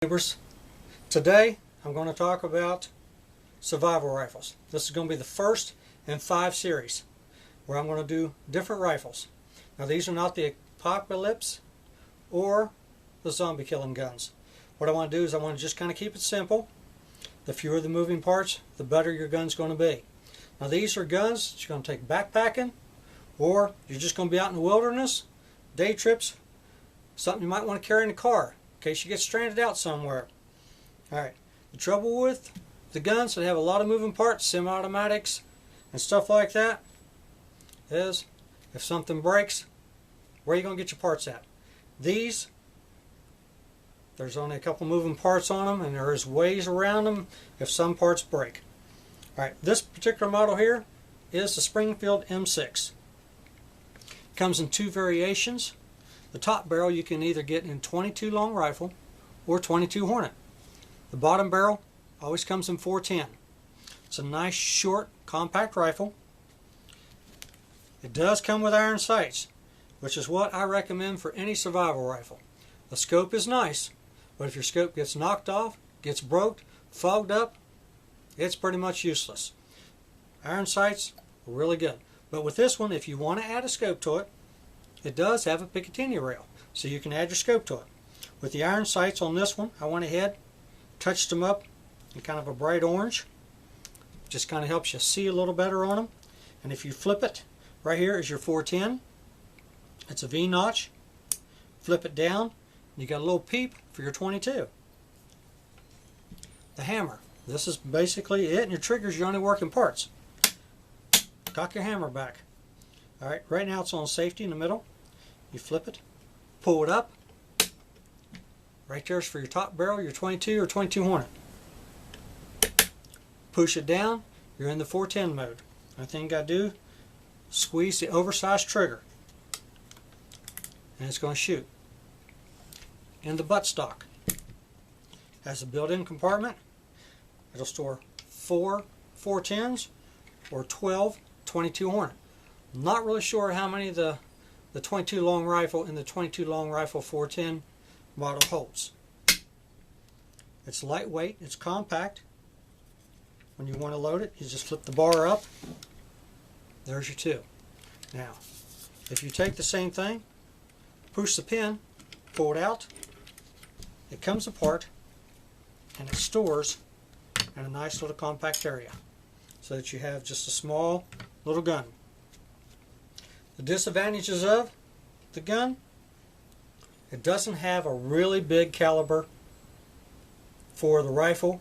Neighbors, today I'm going to talk about survival rifles. This is going to be the first in 5 series where I'm going to do different rifles. Now these are not the apocalypse or the zombie killing guns. What I want to do is I want to just kind of keep it simple. The fewer the moving parts, the better your gun's going to be. Now these are guns that you're going to take backpacking, or you're just going to be out in the wilderness, day trips, something you might want to carry in the car in case you get stranded out somewhere. Alright, the trouble with the guns that have a lot of moving parts, semi-automatics and stuff like that, is if something breaks, where are you going to get your parts at? These, there's only a couple moving parts on them, and there's ways around them if some parts break. Alright, this particular model here is the Springfield M6. It comes in 2 variations. The top barrel you can either get in 22 long rifle or 22 Hornet. The bottom barrel always comes in 410. It's a nice short compact rifle. It does come with iron sights, which is what I recommend for any survival rifle. The scope is nice, but if your scope gets knocked off, gets broke, fogged up, it's pretty much useless. Iron sights are really good. But with this one, if you want to add a scope to it, it does have a Picatinny rail, so you can add your scope to it. With the iron sights on this one, I went ahead, touched them up in kind of a bright orange. Just kind of helps you see a little better on them. And if you flip it, right here is your 410. It's a V-notch. Flip it down, you got a little peep for your 22. The hammer. This is basically it, and your trigger's your only working parts. Cock your hammer back. Alright, right now it's on safety in the middle. You flip it, pull it up. Right there's for your top barrel, your 22 or 22 Hornet. Push it down, you're in the 410 mode. Only thing you got to do, squeeze the oversized trigger, and it's going to shoot. In the buttstock, has a built-in compartment. It'll store 4 410s or 12 22 Hornet. I'm not really sure how many the 22 long rifle and the 22 long rifle 410 model holds. It's lightweight, it's compact. When you want to load it, you just flip the bar up. There's your 2. Now, if you take the same thing, push the pin, pull it out, it comes apart, and it stores in a nice little compact area so that you have just a small little gun. The disadvantages of the gun: it doesn't have a really big caliber for the rifle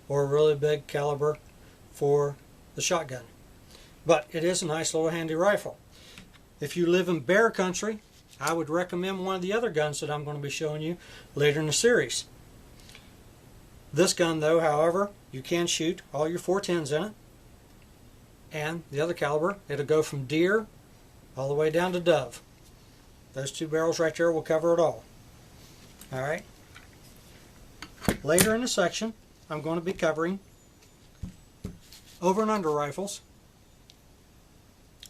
or a really big caliber for the shotgun. But it is a nice little handy rifle. If you live in bear country, I would recommend one of the other guns that I'm going to be showing you later in the series. This gun though, however, you can shoot all your 410s in it. And the other caliber, it'll go from deer all the way down to dove. Those 2 barrels right there will cover it all. Alright. Later in the section, I'm going to be covering over and under rifles.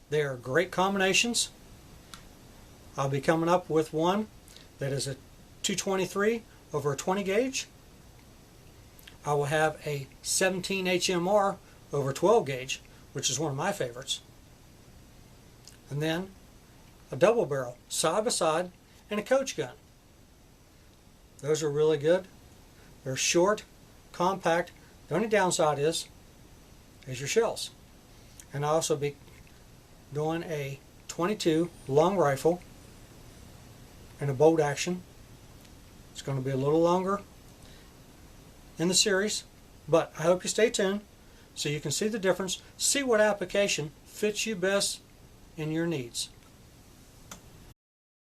They are great combinations. I'll be coming up with one that is a 223 over a 20 gauge. I will have a 17 HMR over 12 gauge, which is one of my favorites. And then a double barrel, side by side, and a coach gun. Those are really good. They're short, compact. The only downside is your shells. And I'll also be doing a 22 long rifle and a bolt action. It's going to be a little longer in the series, but I hope you stay tuned so you can see the difference, see what application fits you best in your needs.